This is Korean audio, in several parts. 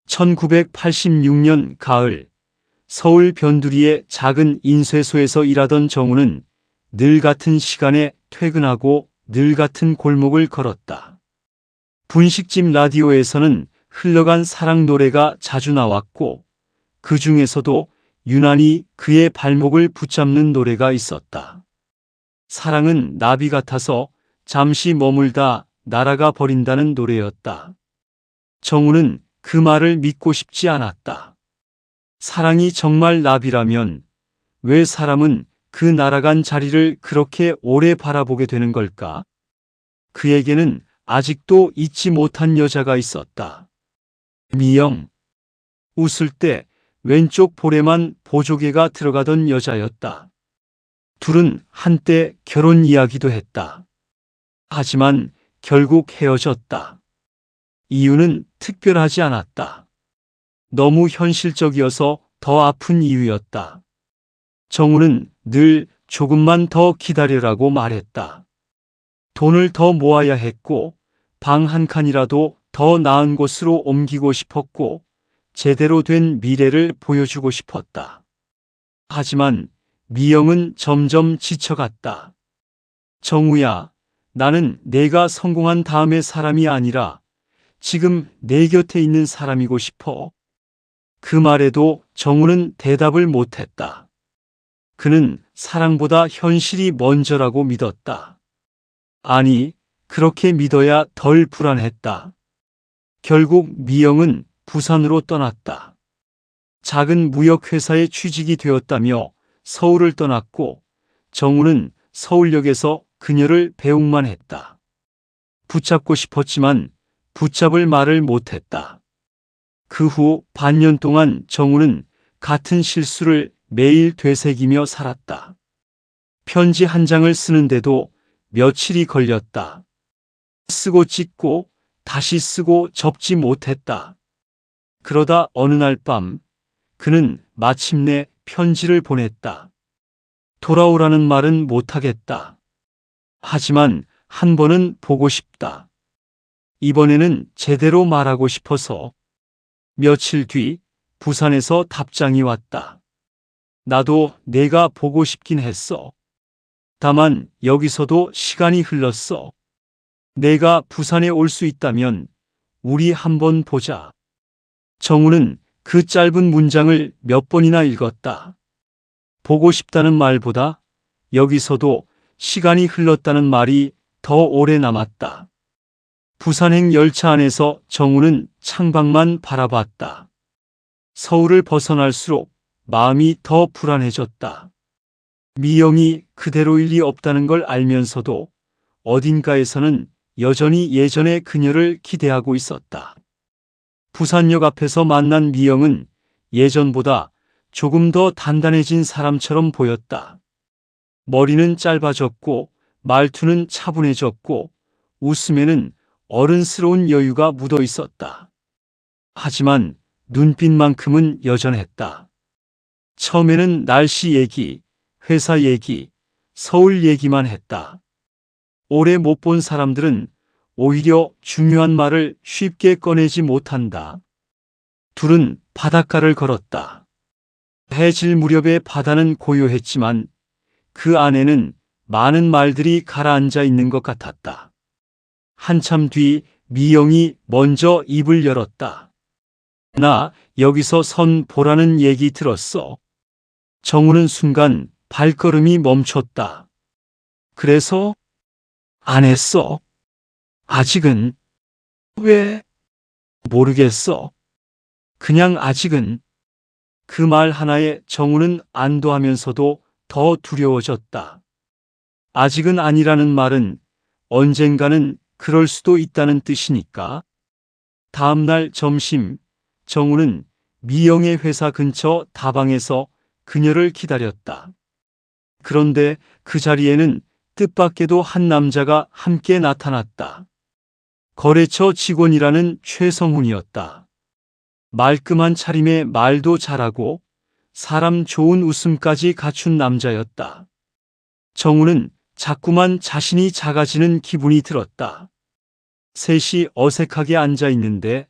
1986년 가을, 서울 변두리의 작은 인쇄소에서 일하던 정우는 늘 같은 시간에 퇴근하고 늘 같은 골목을 걸었다. 분식집 라디오에서는 흘러간 사랑 노래가 자주 나왔고 그 중에서도 유난히 그의 발목을 붙잡는 노래가 있었다. 사랑은 나비 같아서 잠시 머물다 날아가 버린다는 노래였다. 정우는 그 말을 믿고 싶지 않았다. 사랑이 정말 나비라면 왜 사람은 그 날아간 자리를 그렇게 오래 바라보게 되는 걸까? 그에게는 아직도 잊지 못한 여자가 있었다. 미영. 웃을 때 왼쪽 볼에만 보조개가 들어가던 여자였다. 둘은 한때 결혼 이야기도 했다. 하지만 결국 헤어졌다. 이유는 특별하지 않았다. 너무 현실적이어서 더 아픈 이유였다. 정우는 늘 조금만 더 기다려라고 말했다. 돈을 더 모아야 했고 방 한 칸이라도 더 나은 곳으로 옮기고 싶었고 제대로 된 미래를 보여주고 싶었다. 하지만 미영은 점점 지쳐갔다. 정우야, 나는 내가 성공한 다음의 사람이 아니라 지금 내 곁에 있는 사람이고 싶어. 그 말에도 정우는 대답을 못했다. 그는 사랑보다 현실이 먼저라고 믿었다. 아니, 그렇게 믿어야 덜 불안했다. 결국 미영은 부산으로 떠났다. 작은 무역회사에 취직이 되었다며 서울을 떠났고 정우는 서울역에서 그녀를 배웅만 했다. 붙잡고 싶었지만 붙잡을 말을 못했다. 그 후 반년 동안 정우는 같은 실수를 매일 되새기며 살았다. 편지 한 장을 쓰는데도 며칠이 걸렸다. 쓰고 찢고 다시 쓰고 접지 못했다. 그러다 어느 날 밤 그는 마침내 편지를 보냈다. 돌아오라는 말은 못하겠다. 하지만 한 번은 보고 싶다. 이번에는 제대로 말하고 싶어서. 며칠 뒤 부산에서 답장이 왔다. 나도 내가 보고 싶긴 했어. 다만 여기서도 시간이 흘렀어. 내가 부산에 올 수 있다면 우리 한번 보자. 정우는 그 짧은 문장을 몇 번이나 읽었다. 보고 싶다는 말보다 여기서도 시간이 흘렀다는 말이 더 오래 남았다. 부산행 열차 안에서 정우는 창밖만 바라봤다. 서울을 벗어날수록 마음이 더 불안해졌다. 미영이 그대로일 리 없다는 걸 알면서도 어딘가에서는 여전히 예전의 그녀를 기대하고 있었다. 부산역 앞에서 만난 미영은 예전보다 조금 더 단단해진 사람처럼 보였다. 머리는 짧아졌고 말투는 차분해졌고 웃음에는 어른스러운 여유가 묻어 있었다. 하지만 눈빛만큼은 여전했다. 처음에는 날씨 얘기, 회사 얘기, 서울 얘기만 했다. 오래 못 본 사람들은 오히려 중요한 말을 쉽게 꺼내지 못한다. 둘은 바닷가를 걸었다. 해 질 무렵의 바다는 고요했지만 그 안에는 많은 말들이 가라앉아 있는 것 같았다. 한참 뒤 미영이 먼저 입을 열었다. 나 여기서 선 보라는 얘기 들었어. 정우는 순간 발걸음이 멈췄다. 그래서? 안 했어. 아직은. 왜? 모르겠어. 그냥 아직은. 그 말 하나에 정우는 안도하면서도 더 두려워졌다. 아직은 아니라는 말은 언젠가는 그럴 수도 있다는 뜻이니까. 다음 날 점심, 정우는 미영의 회사 근처 다방에서 그녀를 기다렸다. 그런데 그 자리에는 뜻밖에도 한 남자가 함께 나타났다. 거래처 직원이라는 최성훈이었다. 말끔한 차림에 말도 잘하고 사람 좋은 웃음까지 갖춘 남자였다. 정우는 자꾸만 자신이 작아지는 기분이 들었다. 셋이 어색하게 앉아 있는데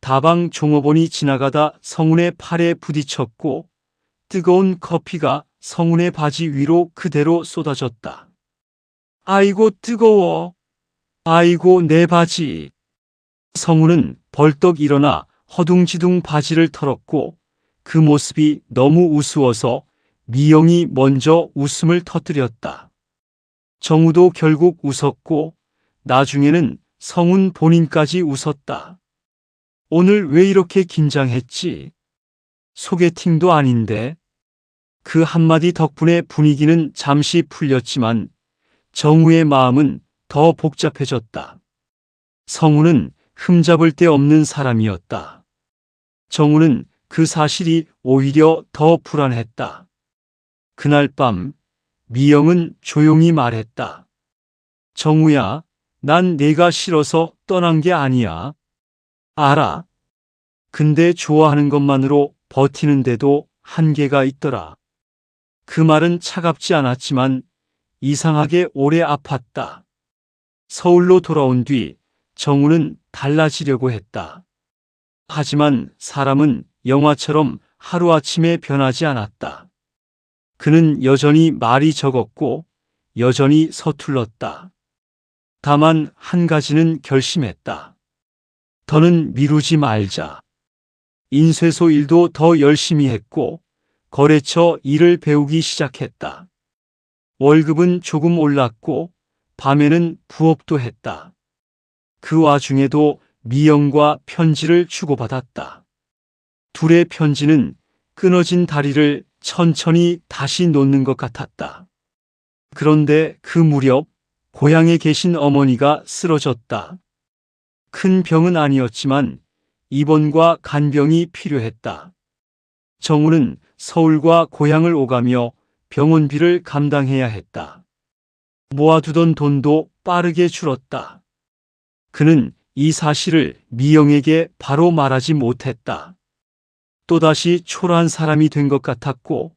다방 종업원이 지나가다 성운의 팔에 부딪혔고 뜨거운 커피가 성운의 바지 위로 그대로 쏟아졌다. 아이고 뜨거워. 아이고 내 바지. 성운은 벌떡 일어나 허둥지둥 바지를 털었고 그 모습이 너무 우스워서 미영이 먼저 웃음을 터뜨렸다. 정우도 결국 웃었고 나중에는 성운 본인까지 웃었다. 오늘 왜 이렇게 긴장했지? 소개팅도 아닌데. 그 한마디 덕분에 분위기는 잠시 풀렸지만 정우의 마음은 더 복잡해졌다. 성우는 흠잡을 데 없는 사람이었다. 정우는 그 사실이 오히려 더 불안했다. 그날 밤 미영은 조용히 말했다. 정우야, 난 내가 싫어서 떠난 게 아니야. 알아. 근데 좋아하는 것만으로 버티는데도 한계가 있더라. 그 말은 차갑지 않았지만 이상하게 오래 아팠다. 서울로 돌아온 뒤 정우는 달라지려고 했다. 하지만 사람은 영화처럼 하루아침에 변하지 않았다. 그는 여전히 말이 적었고 여전히 서툴렀다. 다만 한 가지는 결심했다. 더는 미루지 말자. 인쇄소 일도 더 열심히 했고 거래처 일을 배우기 시작했다. 월급은 조금 올랐고 밤에는 부업도 했다. 그 와중에도 미영과 편지를 주고받았다. 둘의 편지는 끊어진 다리를 천천히 다시 놓는 것 같았다. 그런데 그 무렵 고향에 계신 어머니가 쓰러졌다. 큰 병은 아니었지만 입원과 간병이 필요했다. 정우는 서울과 고향을 오가며 병원비를 감당해야 했다. 모아두던 돈도 빠르게 줄었다. 그는 이 사실을 미영에게 바로 말하지 못했다. 또다시 초라한 사람이 된 것 같았고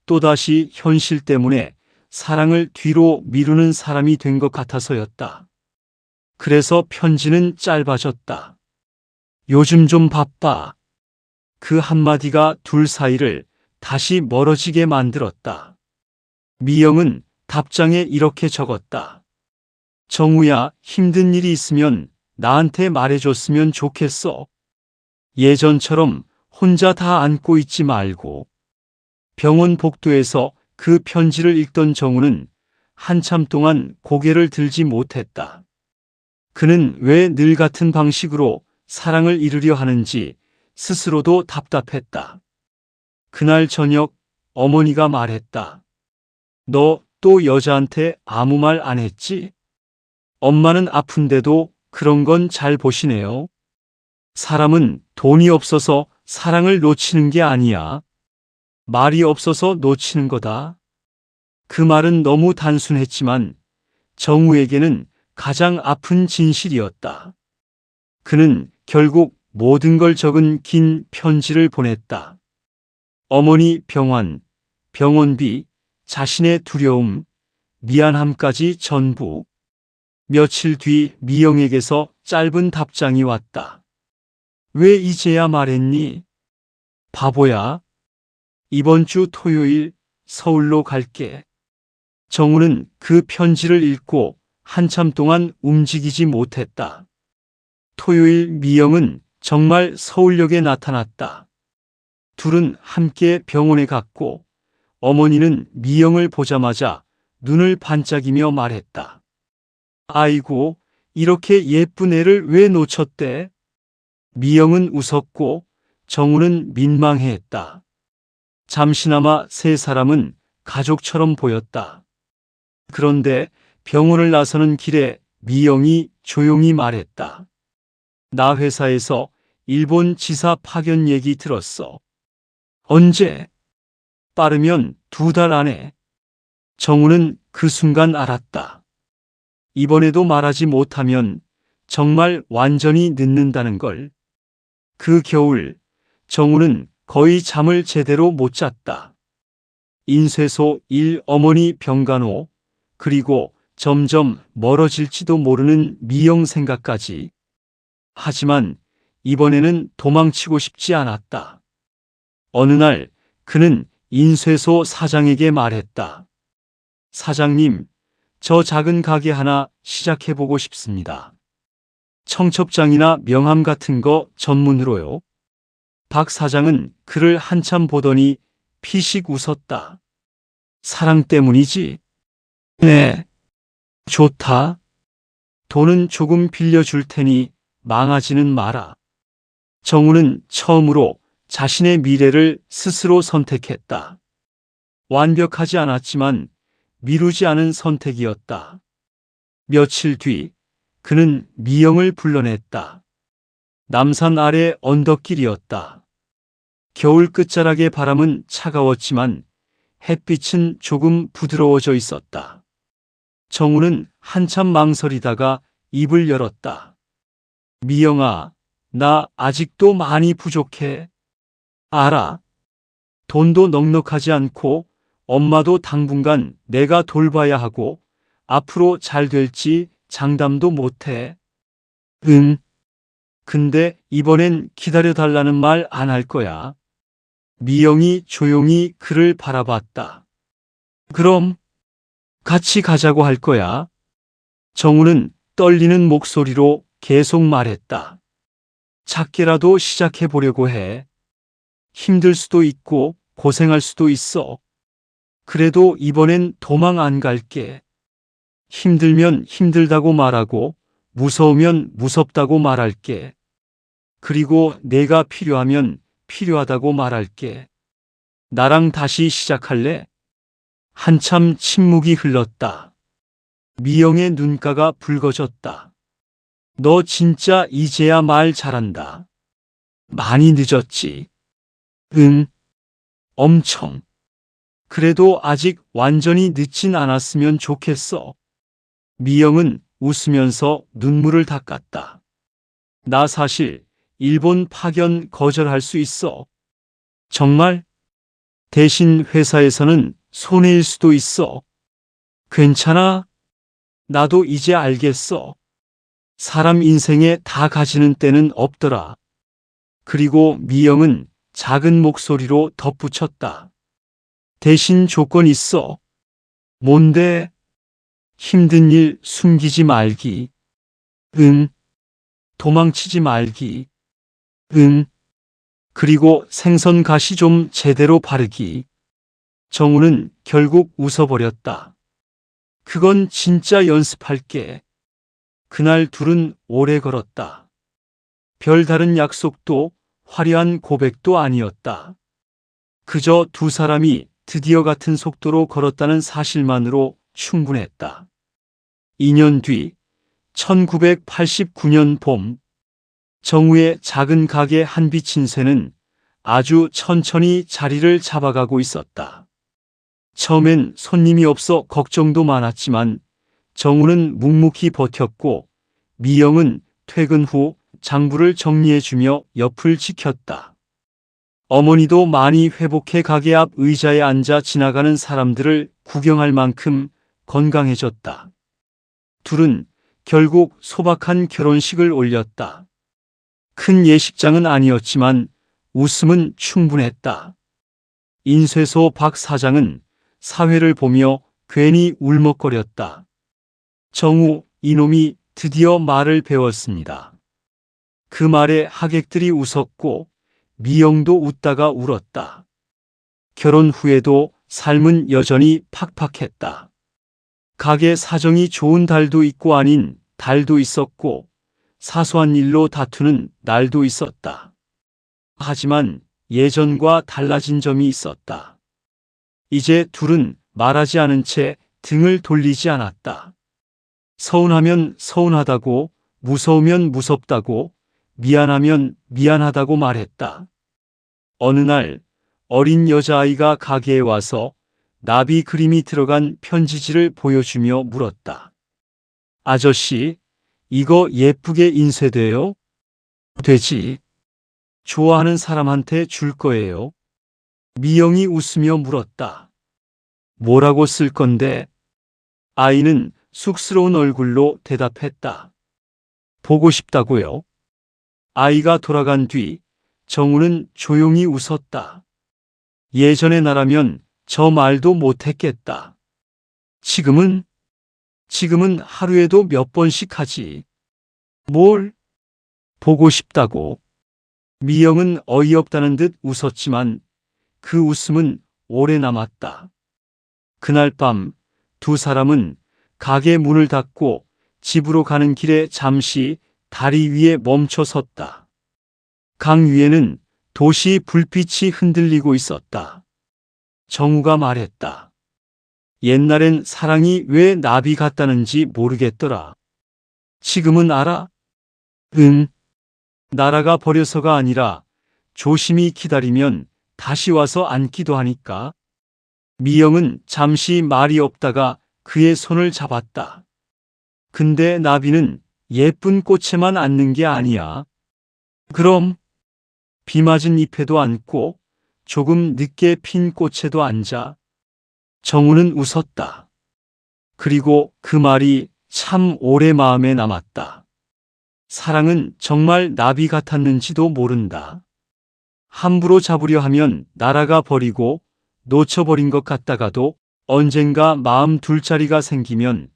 또다시 현실 때문에 사랑을 뒤로 미루는 사람이 된 것 같아서였다. 그래서 편지는 짧아졌다. 요즘 좀 바빠. 그 한마디가 둘 사이를 다시 멀어지게 만들었다. 미영은 답장에 이렇게 적었다. 정우야, 힘든 일이 있으면 나한테 말해줬으면 좋겠어. 예전처럼 혼자 다 안고 있지 말고. 병원 복도에서 그 편지를 읽던 정우는 한참 동안 고개를 들지 못했다. 그는 왜 늘 같은 방식으로 사랑을 이루려 하는지 스스로도 답답했다. 그날 저녁 어머니가 말했다. 너 또 여자한테 아무 말 안 했지? 엄마는 아픈데도 그런 건 잘 보시네요. 사람은 돈이 없어서 사랑을 놓치는 게 아니야. 말이 없어서 놓치는 거다. 그 말은 너무 단순했지만 정우에게는 가장 아픈 진실이었다. 그는 결국 모든 걸 적은 긴 편지를 보냈다. 어머니 병원, 병원비, 자신의 두려움, 미안함까지 전부. 며칠 뒤 미영에게서 짧은 답장이 왔다. 왜 이제야 말했니? 바보야. 이번 주 토요일 서울로 갈게. 정우는 그 편지를 읽고 한참 동안 움직이지 못했다. 토요일 미영은 정말 서울역에 나타났다. 둘은 함께 병원에 갔고 어머니는 미영을 보자마자 눈을 반짝이며 말했다. 아이고, 이렇게 예쁜 애를 왜 놓쳤대? 미영은 웃었고 정우는 민망해했다. 잠시나마 세 사람은 가족처럼 보였다. 그런데 병원을 나서는 길에 미영이 조용히 말했다. 나 회사에서 일본 지사 파견 얘기 들었어. 언제? 빠르면 2달 안에. 정우는 그 순간 알았다. 이번에도 말하지 못하면 정말 완전히 늦는다는 걸. 그 겨울 정우는 거의 잠을 제대로 못 잤다. 인쇄소 일, 어머니 병간호, 그리고 점점 멀어질지도 모르는 미영 생각까지. 하지만 이번에는 도망치고 싶지 않았다. 어느 날 그는 인쇄소 사장에게 말했다. 사장님, 저 작은 가게 하나 시작해보고 싶습니다. 청첩장이나 명함 같은 거 전문으로요. 박 사장은 그를 한참 보더니 피식 웃었다. 사랑 때문이지? 네. 좋다. 돈은 조금 빌려줄 테니 망하지는 마라. 정우는 처음으로 자신의 미래를 스스로 선택했다. 완벽하지 않았지만 미루지 않은 선택이었다. 며칠 뒤 그는 미영을 불러냈다. 남산 아래 언덕길이었다. 겨울 끝자락의 바람은 차가웠지만 햇빛은 조금 부드러워져 있었다. 정우는 한참 망설이다가 입을 열었다. 미영아, 나 아직도 많이 부족해. 알아. 돈도 넉넉하지 않고 엄마도 당분간 내가 돌봐야 하고 앞으로 잘 될지 장담도 못해. 응. 근데 이번엔 기다려달라는 말 안 할 거야. 미영이 조용히 그를 바라봤다. 그럼 같이 가자고 할 거야. 정우는 떨리는 목소리로 계속 말했다. 작게라도 시작해 보려고 해. 힘들 수도 있고 고생할 수도 있어. 그래도 이번엔 도망 안 갈게. 힘들면 힘들다고 말하고 무서우면 무섭다고 말할게. 그리고 내가 필요하면 필요하다고 말할게. 나랑 다시 시작할래? 한참 침묵이 흘렀다. 미영의 눈가가 붉어졌다. 너 진짜 이제야 말 잘한다. 많이 늦었지. 응, 엄청. 그래도 아직 완전히 늦진 않았으면 좋겠어. 미영은 웃으면서 눈물을 닦았다. 나 사실 일본 파견 거절할 수 있어. 정말? 대신 회사에서는 손해일 수도 있어. 괜찮아? 나도 이제 알겠어. 사람 인생에 다 가지는 때는 없더라. 그리고 미영은 작은 목소리로 덧붙였다. 대신 조건 있어. 뭔데? 힘든 일 숨기지 말기. 응. 도망치지 말기. 응. 그리고 생선 가시 좀 제대로 바르기. 정우는 결국 웃어버렸다. 그건 진짜 연습할게. 그날 둘은 오래 걸었다. 별다른 약속도 화려한 고백도 아니었다. 그저 두 사람이 드디어 같은 속도로 걸었다는 사실만으로 충분했다. 2년 뒤 1989년 봄 정우의 작은 가게 한빛 인쇄는 아주 천천히 자리를 잡아가고 있었다. 처음엔 손님이 없어 걱정도 많았지만 정우는 묵묵히 버텼고 미영은 퇴근 후 장부를 정리해주며 옆을 지켰다. 어머니도 많이 회복해 가게 앞 의자에 앉아 지나가는 사람들을 구경할 만큼 건강해졌다. 둘은 결국 소박한 결혼식을 올렸다. 큰 예식장은 아니었지만 웃음은 충분했다. 인쇄소 박 사장은 사회를 보며 괜히 울먹거렸다. 정우, 이놈이 드디어 말을 배웠습니다. 그 말에 하객들이 웃었고 미영도 웃다가 울었다. 결혼 후에도 삶은 여전히 팍팍했다. 가게 사정이 좋은 달도 있고 아닌 달도 있었고 사소한 일로 다투는 날도 있었다. 하지만 예전과 달라진 점이 있었다. 이제 둘은 말하지 않은 채 등을 돌리지 않았다. 서운하면 서운하다고, 무서우면 무섭다고, 미안하면 미안하다고 말했다. 어느 날 어린 여자아이가 가게에 와서 나비 그림이 들어간 편지지를 보여주며 물었다. 아저씨, 이거 예쁘게 인쇄돼요? 되지. 좋아하는 사람한테 줄 거예요. 미영이 웃으며 물었다. 뭐라고 쓸 건데? 아이는 쑥스러운 얼굴로 대답했다. 보고 싶다고요. 아이가 돌아간 뒤 정우는 조용히 웃었다. 예전의 나라면 저 말도 못했겠다. 지금은 하루에도 몇 번씩 하지. 뭘? 보고 싶다고. 미영은 어이없다는 듯 웃었지만 그 웃음은 오래 남았다. 그날 밤 두 사람은 가게 문을 닫고 집으로 가는 길에 잠시 다리 위에 멈춰 섰다. 강 위에는 도시 불빛이 흔들리고 있었다. 정우가 말했다. 옛날엔 사랑이 왜 나비 같다는지 모르겠더라. 지금은 알아? 응. 나라가 버려서가 아니라 조심히 기다리면 다시 와서 앉기도 하니까. 미영은 잠시 말이 없다가 그의 손을 잡았다. 근데 나비는 예쁜 꽃에만 앉는 게 아니야. 그럼 비 맞은 잎에도 앉고 조금 늦게 핀 꽃에도 앉아. 정우는 웃었다. 그리고 그 말이 참 오래 마음에 남았다. 사랑은 정말 나비 같았는지도 모른다. 함부로 잡으려 하면 날아가 버리고 놓쳐버린 것 같다가도 언젠가 마음 둘 자리가 생기면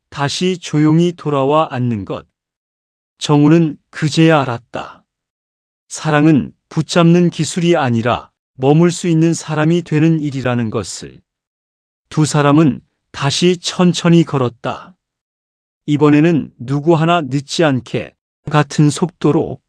다시 조용히 돌아와 앉는 것. 정우는 그제야 알았다. 사랑은 붙잡는 기술이 아니라 머물 수 있는 사람이 되는 일이라는 것을. 두 사람은 다시 천천히 걸었다. 이번에는 누구 하나 늦지 않게 같은 속도로.